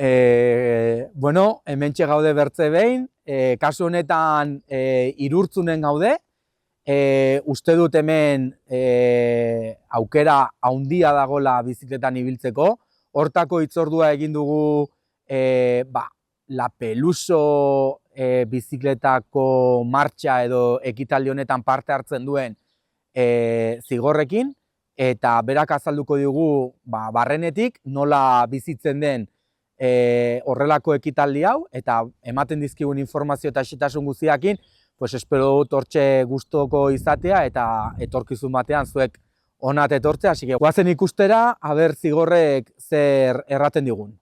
Bueno, hementxe gaude bertze behin, kasu honetan Irurtzunen gaude, uste dut hemen aukera handia dagola bizikletan ibiltzeko, hortako hitzordua egin dugu La Peluso bizikletako martxa edo ekitaldi honetan parte hartzen duen Zigorrekin, eta berak azalduko digu barrenetik nola bizitzen den horrelako ekitaldi hau, eta ematen dizkigun informazio eta xetasun guztiakin, pues espero dut hortxe gustoko izatea eta etorkizun batean zuek onat etortzea, así que goazen ikustera, aber Zigorrek zer erraten digun.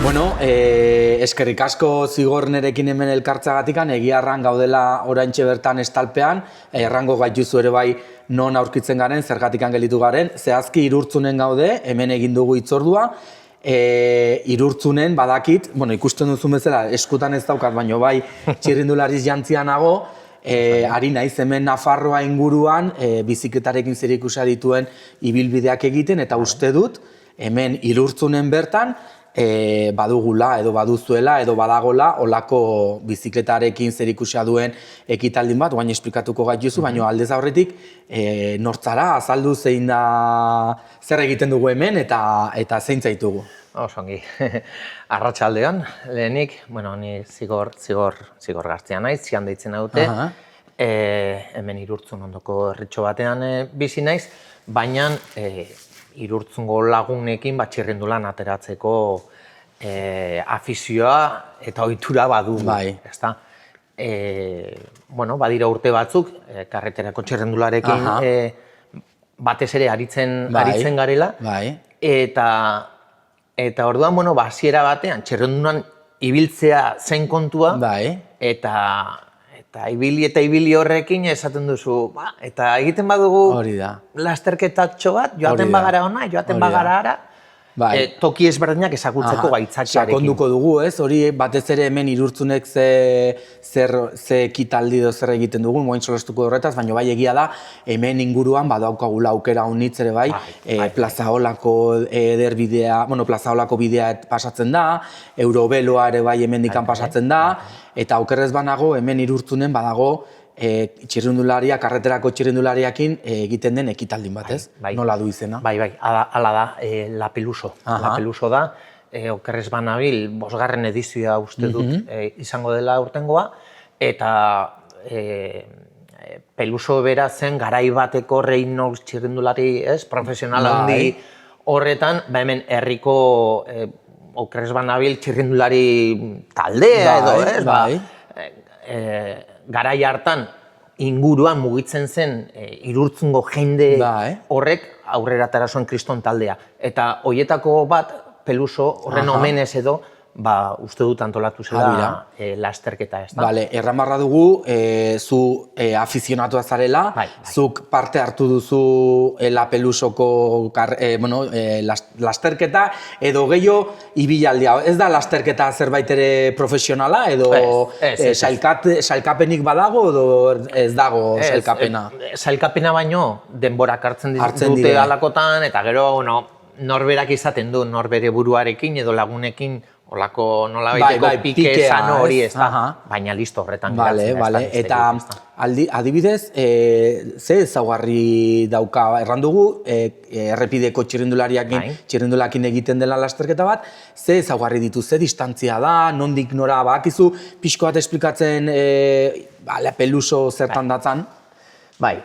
Bueno, eskerrik asko Zigor nerekin hemen elkartzagatikan, egia erran gaudela oraintxe bertan estalpean, errango gaituzu ere bai non aurkitzen garen, zergatikan gelditu garen, zehazki Irurtzunen gaude, hemen egin dugu hitzordua, Irurtzunen badakit, bueno, ikusten duzun bezala, eskutan ez daukat, baino bai txirrindulariz jantzia nago, ari naiz hemen Nafarroa inguruan bizikletarekin zerikusia dituen ibilbideak egiten, eta uste dut hemen Irurtzunen bertan badugula edo baduzuela edo badagola olako bizikletarekin zerikusia duen ekitaldin bat, guain esplikatuko gaituzu, baina aldez aurretik nortzara, azaldu zein da zer egiten dugu hemen eta zein zaitugu. Osongi, arratsaldean, lehenik, bueno, ni Zigor Gartzia naiz, zian deitzen dute, hemen Irurtzun ondoko herritxo batean bizi naiz, baina Irurtzungo lagunekin txirrindulan ateratzeko afizioa eta ohitura badu. Bai. Bueno, badira urte batzuk, karreterako txirrindularekin batez ere aritzen garela. Eta orduan, bueno, hasiera batean, txirrindulan ibiltzea zen kontua, eta ibili horrekin esaten duzu, eta egiten badugu lasterketatxo bat, joaten bagara ona, joaten bagara ara, toki ezberdinak ezagutzeko gaitzakiarekin. Sakonduko dugu, ez? Hori batez ere hemen Irurtzunek ze ekitaldi edo zer egiten dugun, moin solostuko horretaz, baina bai egia da, hemen inguruan badaukagula aukera honitz ere bai, Plazaolako ederbidea, bueno, Plazaolako bidea pasatzen da, Eurobeloa ere bai hemendikan pasatzen da, eta okerrez banago hemen Irurtzunen badago txirrindularia, karreterako txirrindulariakin egiten den ekitaldin bat, ez? Nola du izena? Bai, hala da, La Peluso. La Peluso da, okerrez banabil, 5. edizioa uste dut izango dela urtengoa, eta Peluso bera zen garai bateko Reynolds txirrindulari, ez? Profesional handi horretan, hemen herriko okerrez banabil txirrindulari taldea edo, ez? Garai hartan inguruan mugitzen zen Irurtzungo jende horrek aurrera atera zuen kriston taldea. Eta horietako bat, Peluso, horren omenez edo, uste dut antolatu zela lasterketa, ez da? Bale, erramarra dugu, zu afizionatua zarela, zuk parte hartu duzu La Pelusoko lasterketa, edo gehiago ibilaldia. Ez da lasterketa zerbait ere profesionala, edo sailkapenik badago, edo ez dago sailkapena? Sailkapena baino, denborak hartzen dute alakotan, eta gero norberak izaten du, norbere buruarekin edo lagunekin, olako nolabaiteko pike sano hori, ez da, baina listo horretan geratzen. Eta adibidez, ze ezaugarri dauka, erran dugu, errepideko txirrindulakin egiten dela lasterketa bat, ze ezaugarri ditu, ze distantzia da, nondik nora, bakizu pixko bat esplikatzen La Peluso zertan datzan? Bai,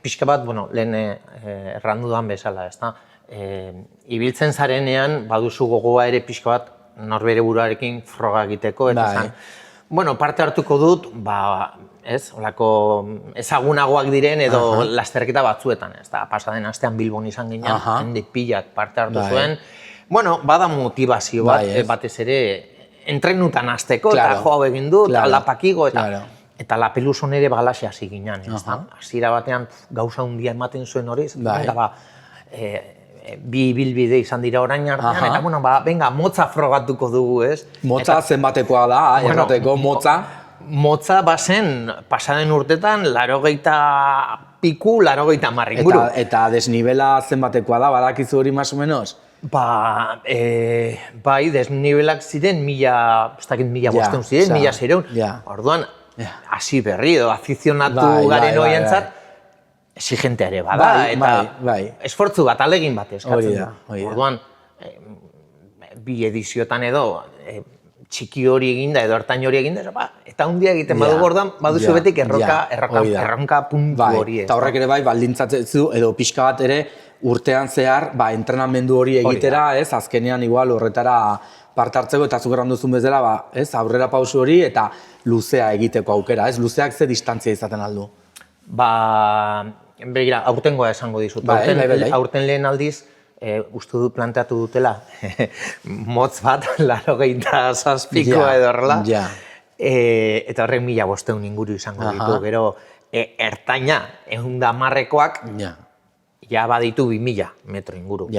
pixka bat, lehen erran dudan bezala, ez da, ibiltzen zarenean, baduzu gogoa ere pixka bat, norbere buruarekin froga egiteko, eta zan, parte hartuko dut, olako ezagunagoak diren edo lasterketa batzuetan, ez da, pasaden astean Bilbon izan ginen, hendik pilak parte hartu zuen, bada motivazio bat, batez ere entrenutan azteko, Claro, eta jo hau egin dut, claro, aldapakigo, eta claro. eta La Peluson ere bagalaxe hasi ginen, hasiera batean gauza handia ematen zuen hori, eta bi bilbide izan dira orain artean, eta bueno, venga, motza frogatuko dugu, ez? Motza zenbatekoa da, errateko motza? Motza bazen, pasaren urtetan, 80 piku, 80 inguru. Eta desnibela zenbatekoa da, badakizu hori más o menos? Bai, desnibelak ziren, mila bosteun ziren, 1600. Orduan, hasi berri edo, afizionatu garen horientzat, exigentea ere bada, eta esfortzu bat, alegin bat eskatzen du. Orduan, bi ediziotan edo, txiki hori eginda edo hartain hori eginda, eta hundia egiten badugu orduan, baduzu betik erronka puntu hori. Eta horrek ere bai, baldintzatzen zu, edo pixka bat ere, urtean zehar, entrenamendu hori egitera, azkenean igual horretara parte hartzeko, eta zuk erran duzun bezala, aurrera pausu hori eta luzea egiteko aukera, luzeak ze distantzia izaten aldu? Begira, aurtengoa esango dizut. Aurten lehen aldiz, uste dut planteatu dutela, motz bat, 87koa edo horrela, eta horrek 1500 inguru izango ditu, gero ertaina, 110koak, ja baditu 2000 metro inguru.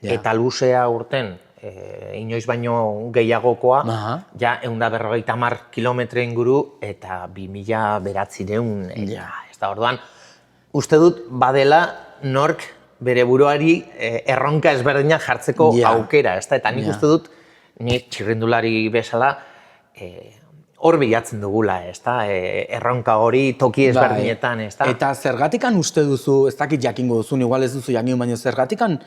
Eta luzea urten, inoiz baino gehiagokoa, ja 150 kilometro inguru, eta 2900, ez da orduan, uste dut badela nork bere buruari erronka ezberdinak jartzeko aukera, eta nik uste dut, ni txirrindulari bezala, hor bilatzen dugula, erronka hori toki ezberdinetan, Eta zergatikan uste duzu, ez dakit jakingo duzun, igual ez duzu jakin, baina zergatikan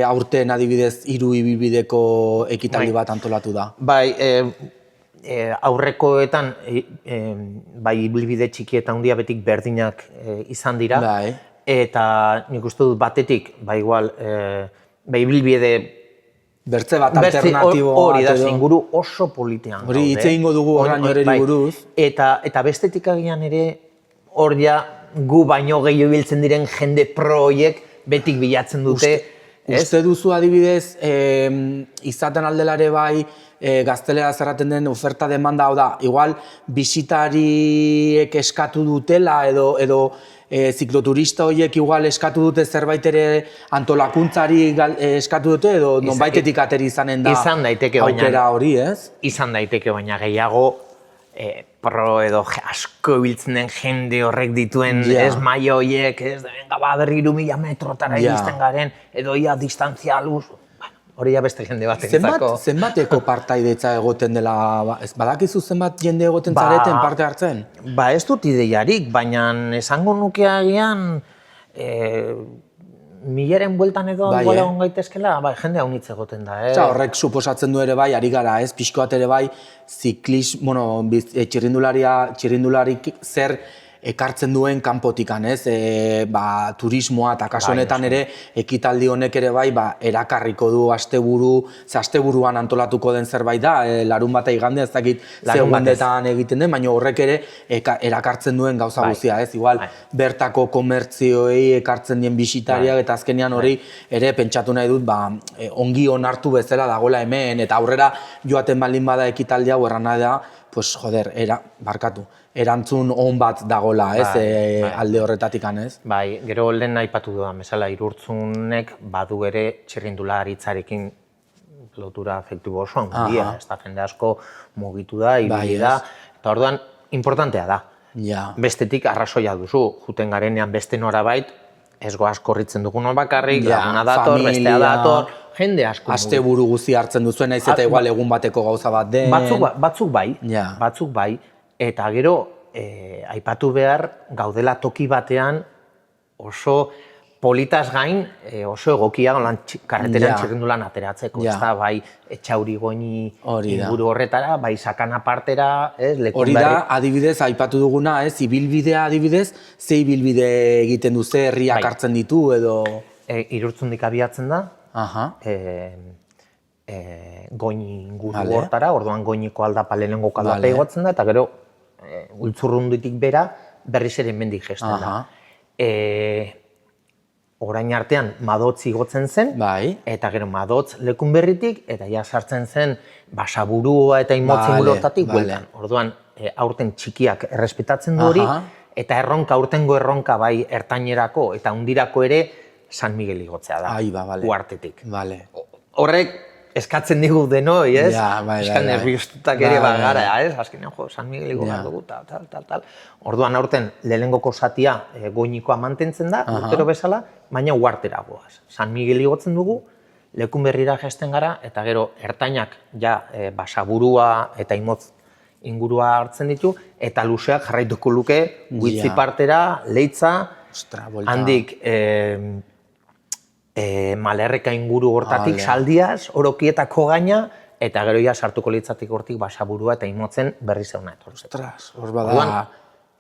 aurten adibidez 3 ibilbideko ekitaldi bat antolatu da? Bai, aurrekoetan, bai ibilbide txiki eta handia betik berdinak izan dira, eta nik uste dut batetik, bai igual, bai ibilbide bertze bat alternatibo bat hori da, inguru oso politean gaude. Hori hitz egingo dugu horrein horreri buruz. Eta bestetik agian ere, hor ja gu baino gehiago biltzen diren jende proiek betik bilatzen dute. Uste duzu adibidez, izaten aldelare bai, gaztelera zerraten den oferta demanda, hau da, igual bisitariek eskatu dutela edo zikloturista horiek igual eskatu dute zerbait ere antolakuntzari eskatu dute edo nonbaitetik ateri izanen da aukera hori, ez? Izan daiteke, baina gehiago pro edo asko biltzen den jende horrek dituen ez maila horiek, ez da berri 3000 metrotara iristen garen, edo ia distantzia luz, hori ja beste jende bat entzako. Zenbateko partaidetza egoten dela, badakizu zenbat jende egoten zareten parte hartzen? Ez dut ideiarik, baina esango nuke agian 1000ren bueltan edo egon gaitezkela, jende haunitz egoten da. Horrek suposatzen du ere bai, ari gara, pixko bat ere bai, txirrindularik zer ekartzen duen kanpotikan, turismoa eta kasu honetan ere ekitaldi honek ere bai erakarriko du asteburuan antolatuko den zerbait da, larun bata igande ez dakit segundetan egiten den, baina horrek ere erakartzen duen gauza guztia, igual bertako komertzioei ekartzen dien bisitariak eta azkenean hori ere pentsatu nahi dut ongi onartu bezala dagoela hemen eta aurrera joaten baldin bada ekitaldi hau erran nahi da, pues joder, erantzun on bat dagola, alde horretatik ez? Bai, gero lehen aipatu dudan bezala, Irurtzunek badu ere txirrindularitzarekin lotura afektibo oso handia, ez da jende asko mugitu da, ibili da, eta orduan, importantea da. Bestetik arrazoia duzu, juten garenean beste norabait, ez goaz korritzen dugun bakarrik, laguna dator, bestea dator, jende asko mugitu. Asteburu guzti hartzen duzuen, naiz eta igual egun bateko gauza bat den. Batzuk bai, eta gero, aipatu behar, gaudela toki batean oso politaz gain, oso egokia karreteran txirrindulan ateratzeko, ez da, bai etxauri goini inguru horretara, bai sakana partera, hori da, adibidez, aipatu duguna, ibilbidea adibidez, ze ibilbide egiten du, ze herriak hartzen ditu, edo... Irurtzundik abiatzen da, goini inguru hortara, orduan goiniko aldapa lehenengo aldapa igotzen da, eta gero ultzurrundutik bera berriz ere mendik gesten da. orain artean madotz igotzen zen, Bai. eta gero madotz lekun berritik, eta ja sartzen zen basaburua eta imotzen gulotatik bueltan. Orduan, aurten txikiak errespetatzen du hori, eta aurtengo erronka bai ertainerako eta hundirako ere San Miguel igotzea da, uartetik. Horrek eskatzen digu denoi, ez? Eskan nerviostutak ere bagara, ez? Azkenean, San Miguel igo behar dugu, tal. Orduan aurten lehenengoko zatia goinikoa mantentzen da, urtero bezala, baina uartera goaz. San Miguel igotzen dugu, lekun berrira jaisten gara, eta gero ertainak ja basaburua eta imotz ingurua hartzen ditu, eta luzeak jarraituko luke, Huitzi partera, Leitza, handik Malerreka inguru hortatik, Saldiaz, Orokietako gaina, eta gero ja sartuko litzatik hortik basaburua eta imotzen berri zeuna etortzen. Ostras, hor bada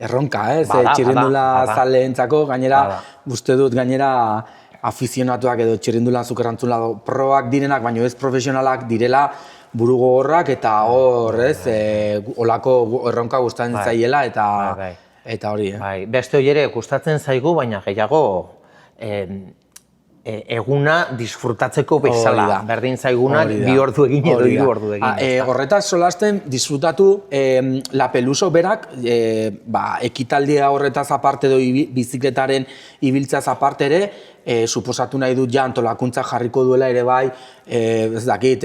erronka, ez? Txirrindula zaleentzako, gainera, uste dut gainera afizionatuak edo txirrindula zukerrantzula proak direnak, baina ez profesionalak direla buru gogorrak eta hor, ez? Olako erronka gustatzen zaiela eta hori, Beste hori ere gustatzen zaigu, baina gehiago eguna disfrutatzeko bezala. Berdin zaigunak 2 ordu egin edo 3 ordu egin. Horretaz solasten disfrutatu La Peluso berak, ekitaldia horretaz aparte edo bizikletaren ibiltzeaz aparte ere, suposatu nahi dut ja antolakuntza jarriko duela ere bai, ez dakit,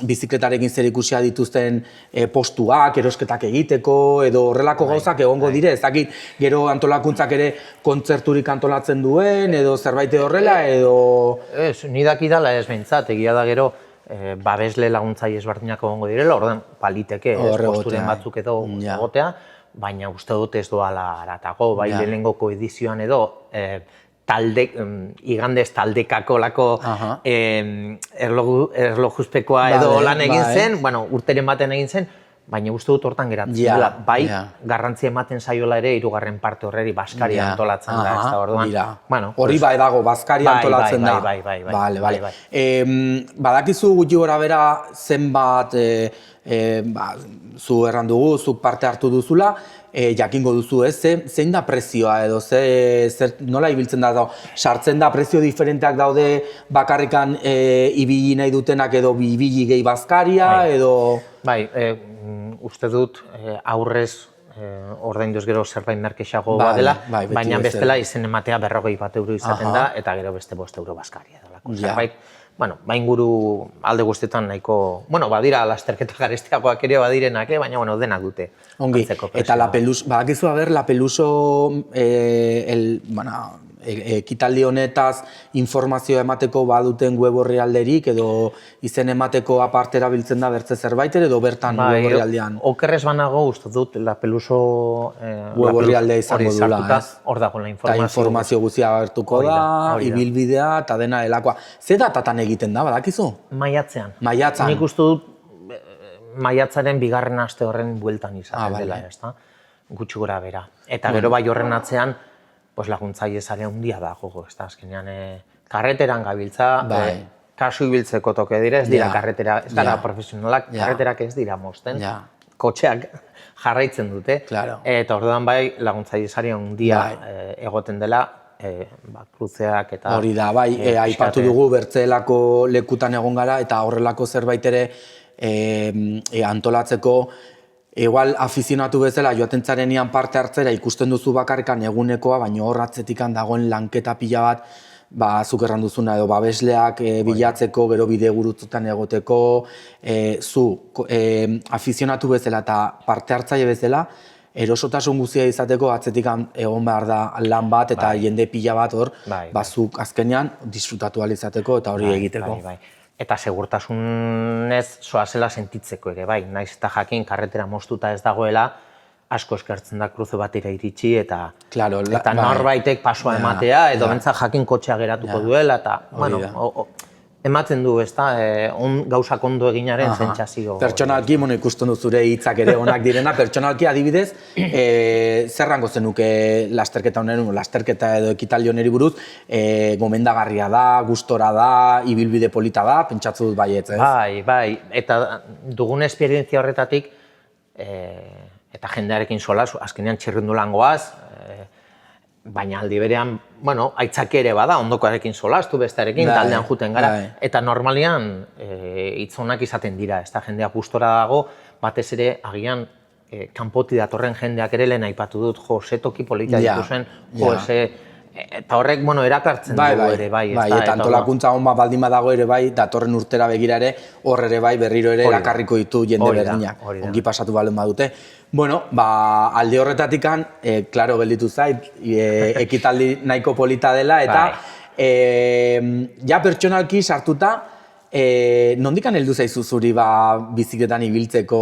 bizikletarekin zerikusia dituzten postuak, erosketak egiteko, edo horrelako gauzak egongo dire, ez dakit, gero antolakuntzak ere kontzerturik antolatzen duen, edo zerbait horrela, edo... Ez, ni dakidala ez behintzat, egia da gero, babesle laguntzai ezberdinak egongo direla, orduan paliteke, posturen batzuk edo egotea, baina uste dut ez doala aratago, bai lehenengoko edizioan edo, igandez taldekako lako erlojuzpekoa edo lan egin zen, urteren baten egin zen, baina uste dut hortan geratzen dela. Bai, garrantzia ematen zaiola ere 3. parte horreri Baskaria antolatzen da, ez da orduan. Hori bai dago, Baskaria antolatzen da. Bai. Badakizu gutxi gora bera zenbat, zu erran dugu, zuk parte hartu duzula, jakingo duzu, ez? Zein da prezioa edo, nola ibiltzen da, sartzen da prezio diferenteak daude bakarrikan ibili nahi dutenak edo ibili gehi Baskaria edo... Bai, uste dut aurrez ordainduz gero zerbait merkexago badela, baina bestela izen ematea 40 euro izaten da, eta gero beste 5 euro Baskaria delako. Zerbait, inguru alde guztietan nahiko, badira lasterketa garestiagoak ere badirenak, baina denak dute. Ongi, eta badakizu La Peluso ekitaldi honetaz informazioa emateko baduten web orrialderik edo izen emateko aparte erabiltzen da bertze zerbait edo bertan web orrialdean? Okerrez banago uste dut La Peluso web orrialdea izango dula, ez? Hor dago la informazio. Eta informazio guztia agertuko da, ibilbidea eta dena delakoa. Ze datatan egiten da, badakizu? Maiatzean. Maiatzan. Nik uste dut maiatzaren 2. aste horren bueltan izaten dela, ez da? Gutxi gora bera. Eta gero bai horren atzean, laguntzaile sare handia da gogo, ez da, azkenean karreteran gabiltza, kasu ibiltzeko toke dire, ez dira karretera, ez gara profesionalak, karreterak ez dira mozten, kotxeak jarraitzen dute, eta orduan bai laguntzaile sare handia egoten dela, kruzeak eta... Hori da, bai, aipatu dugu bertzelako lekutan egon gara, eta horrelako zerbait ere antolatzeko, igual afizionatu bezala joaten zarenean parte hartzera ikusten duzu bakarrikan egunekoa, baina hor atzetikan dagoen lanketa pila bat, zuk erran duzuna edo babesleak bilatzeko, gero bide gurutzutan egoteko, zu afizionatu bezala eta parte hartzaile bezala, erosotasun guztia izateko atzetikan egon behar da lan bat eta jende pila bat hor, zuk azkenean disfrutatu ahal izateko eta hori egiteko. Eta segurtasunez zoazela sentitzeko ere, bai, naiz eta jakin karretera moztuta ez dagoela, asko eskertzen da kruze batera iritsi eta norbaitek pasoa ematea, edo bentsat jakin kotxea geratuko duela, eta, ematen du, ez da, gauzak ondo eginaren zentsazio. Pertsonalki, ikusten du zure hitzak ere onak direna, pertsonalki adibidez, zerrango zenuke lasterketa edo ekitaldi honeri buruz, gomendagarria da, gustora da, ibilbide polita da, pentsatzu dut baietz, ez? Bai, eta dugun esperientzia horretatik, eta jendearekin solaz, azkenean txirrindulan goaz, baina aldi berean, bueno, aitzaki ere bada, ondokoarekin solastu, bestearekin, taldean juten gara, eta normalian hitzonak izaten dira, ez da jendea gustora dago, batez ere agian kanpoti datorren jendeak ere lehen aipatu dut, jo, ze toki polita dituzen, jo, eta horrek, bueno, erakartzen dugu ere, bai. Eta antolakuntza hon bat baldin badago ere bai, datorren urtera begira ere, hor ere bai, berriro ere erakarriko ditu jende berdinak, ongi pasatu balen badute. Bueno, alde horretatikan, klaro gelditu zait, ekitaldi nahiko polita dela, eta ja pertsonalki sartuta, nondikan heldu zaizu zuri bizikletan ibiltzeko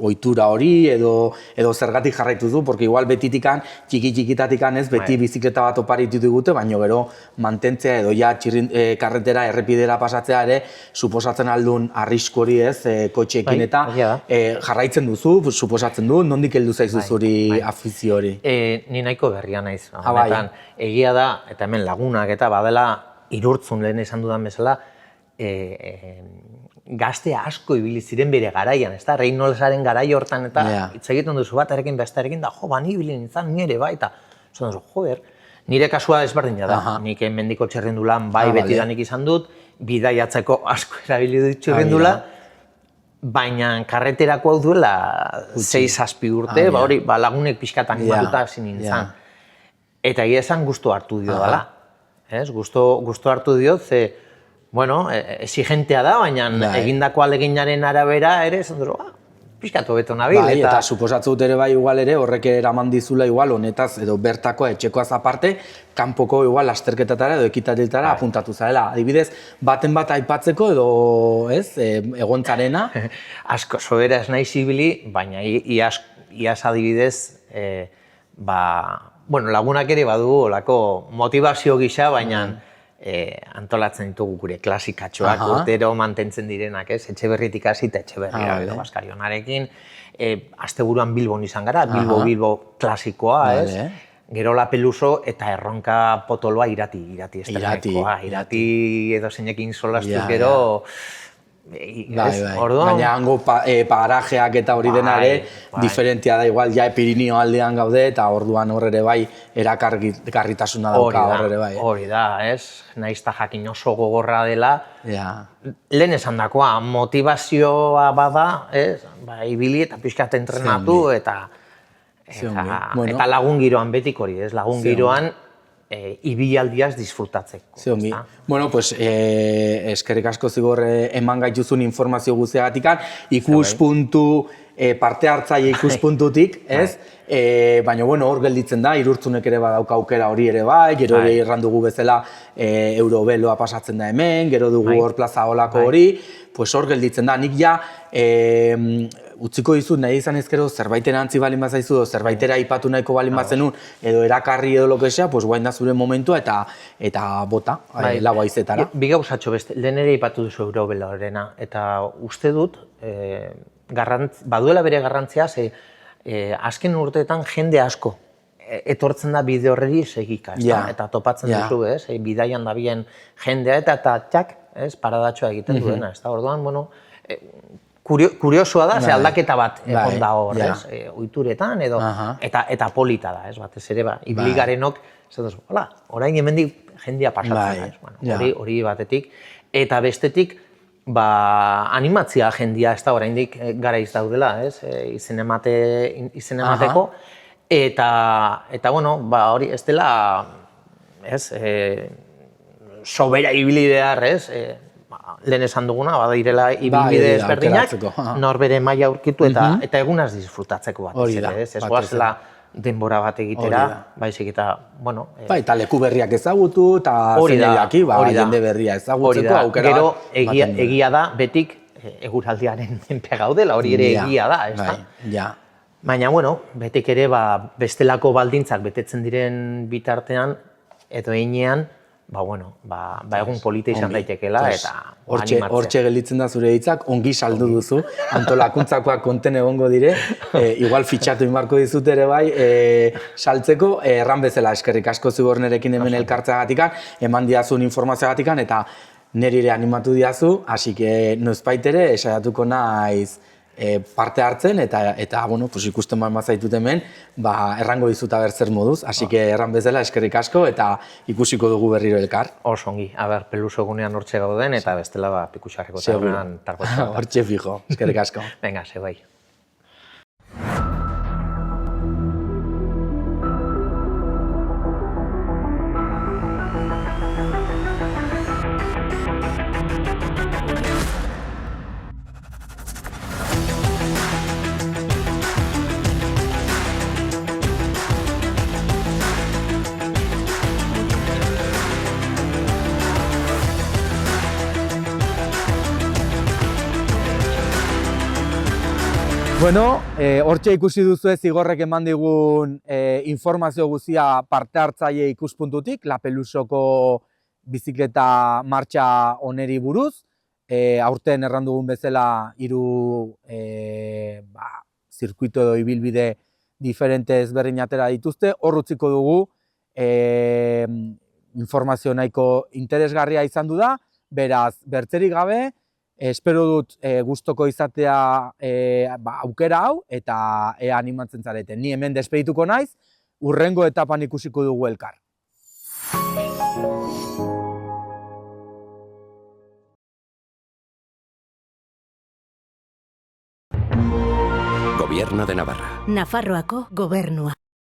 ohitura hori edo zergatik jarraitu du, porque igual betitikan, txikitatikan ez, beti bizikleta bat oparitu digute, baina gero mantentzea edo ja karretera, errepidera pasatzea ere, suposatzen aldun arrisku hori ez, kotxeekin eta jarraitzen duzu, suposatzen du, nondik heldu zaizu zuri afizio hori? Ni nahiko berria naiz, honetan, egia da, eta hemen lagunak eta badela Irurtzun lehen esan dudan bezala, gazte asko ibili ziren bere garaian, ez da, Reynoldsaren garai hortan eta hitz egiten duzu batarekin bestearekin da, jo, ibili nintzen nire bai, eta esan duzu, joder, nire kasua ezberdina da, nik mendiko txirrindulan bai betidanik izan dut, bidaiatzeko asko erabili dut txirrindula, baina karreterako hau duela 6-7 urte, lagunek pixkat animatuta hasi nintzen. Eta egia esan gustu hartu dio dela, gustu hartu dio, ze bueno, exigentea da, baina egindako aleginaren arabera ere, esan dut, pixkatu beto nabil. Eta suposatzu dut ere bai, igual ere, horrek eraman dizula igual, honetaz, edo bertakoa, etxekoaz aparte, kanpoko igual lasterketatara edo ekitatiltara apuntatu zarela. Adibidez, baten bat aipatzeko edo, ez, egontzarena? Asko, sobera ez nahi zibili, baina iaz adibidez, lagunak ere badu olako motivazio gisa, baina antolatzen ditugu gure klasikatxoak, urtero mantentzen direnak, ez? Etxeberritik hasi eta Etxeberrira, edo Baskarionarekin. Asteburuan Bilbon izan gara, Bilbo klasikoa, ez? Gero La Peluso eta erronka potoloa irati estelanekoa. Irati edo zeinekin solastuz gero, baina hango parajeak eta hori dena ere diferentia da, igual ja Pirinio aldean gaude eta orduan hor ere bai erakarritasuna dauka hor ere bai. Hori da, ez? Naizta jakin oso gogorra dela, lehen esan dakoa, motivazioa bada, ibili eta pixkat entrenatu eta lagun giroan betik hori, ez? Lagun giroan ibilaldiaz disfrutatzeko. Bueno, pues eskerrik asko zigor eman gaituzun informazio guztiagatikan, ikuspuntu parte hartzaile ikuspuntutik, ez? Baina, bueno, hor gelditzen da, Irurtzunek ere badauka aukera hori ere bai, gero erran dugu bezala Eurobeloa pasatzen da hemen, gero dugu hor plaza olako hori, pues hor gelditzen da, nik ja utziko dizut nahi izan ezkero zerbaitera antzi balin bazaizu edo zerbaitera aipatu nahiko balin bazenun edo erakarri edo lokesea, pues guain da zure momentua eta bota, lau haizetara. Bi gauzatxo beste, lehen ere aipatu duzu Eurobeloarena eta uste dut baduela bere garrantzia, azken urteetan jende asko etortzen da bide horreri segika, eta topatzen duzu, bidaian da bien jendea eta txak, paradatxoa egiten duena, orduan, bueno, kuriosoa da, aldaketa bat egon da hor, ohituretan edo, eta polita da, batez ere, ibiligarenok, orain hemendik jendea pasatzen da, hori batetik, eta bestetik, animatzia jendea, ez da oraindik garaiz daudela, izen emateko, eta, bueno, hori ez dela, sobera ibili behar, lehen esan duguna, badirela ibilbide ezberdinak, norbere maila aurkitu eta egunaz disfrutatzeko bat. Ez goazela denbora bat egitera, baizik eta, bueno... Eta leku berriak ezagutu, eta zeneiaki, jende berria ezagutzeko aukera. Gero, egia da, betik eguraldiaren menpe gaudela, hori ere egia da, ez da? Baina, bueno, betik ere bestelako baldintzak betetzen diren bitartean, edo heinean, egun polita izan daitekela eta animatzea. Hortxe gelditzen da zure hitzak, ongi saldu duzu, antolakuntzakoak konten egongo dire, igual fitxatu inbarko dizut ere bai, saltzeko, erran bezala eskerrik asko zigor nerekin hemen elkartzeagatikan, eman diazun informazioagatikan, eta nire animatu diazu, hasi que noizbait ere esaiatuko naiz parte hartzen, eta bueno, pues ikusten zaitut hemen, errango dizut aber zer moduz, así que erran bezala eskerrik asko, eta ikusiko dugu berriro elkar. Oso ongi, peluso egunean hortxe gauden, eta bestela Pikuxarreko tabernan tarkotzen. Hortxe fijo, eskerrik asko. Venga, bai. Bueno, hortxe ikusi duzu Igorrek eman digun informazio guztia parte hartzaile ikuspuntutik, La Pelusoko bizikleta martxa oneri buruz. Aurten erran dugun bezala 3 zirkuito edo ibilbide diferente ezberdin atera dituzte. Hor utziko dugu informazio nahiko interesgarria izan du da, beraz, bertzerik gabe, espero dut gustoko izatea aukera hau eta ea animatzen zareten. Ni hemen despedituko naiz, hurrengo etapan ikusiko dugu elkar. Gobierno de Navarra. Nafarroako gobernua.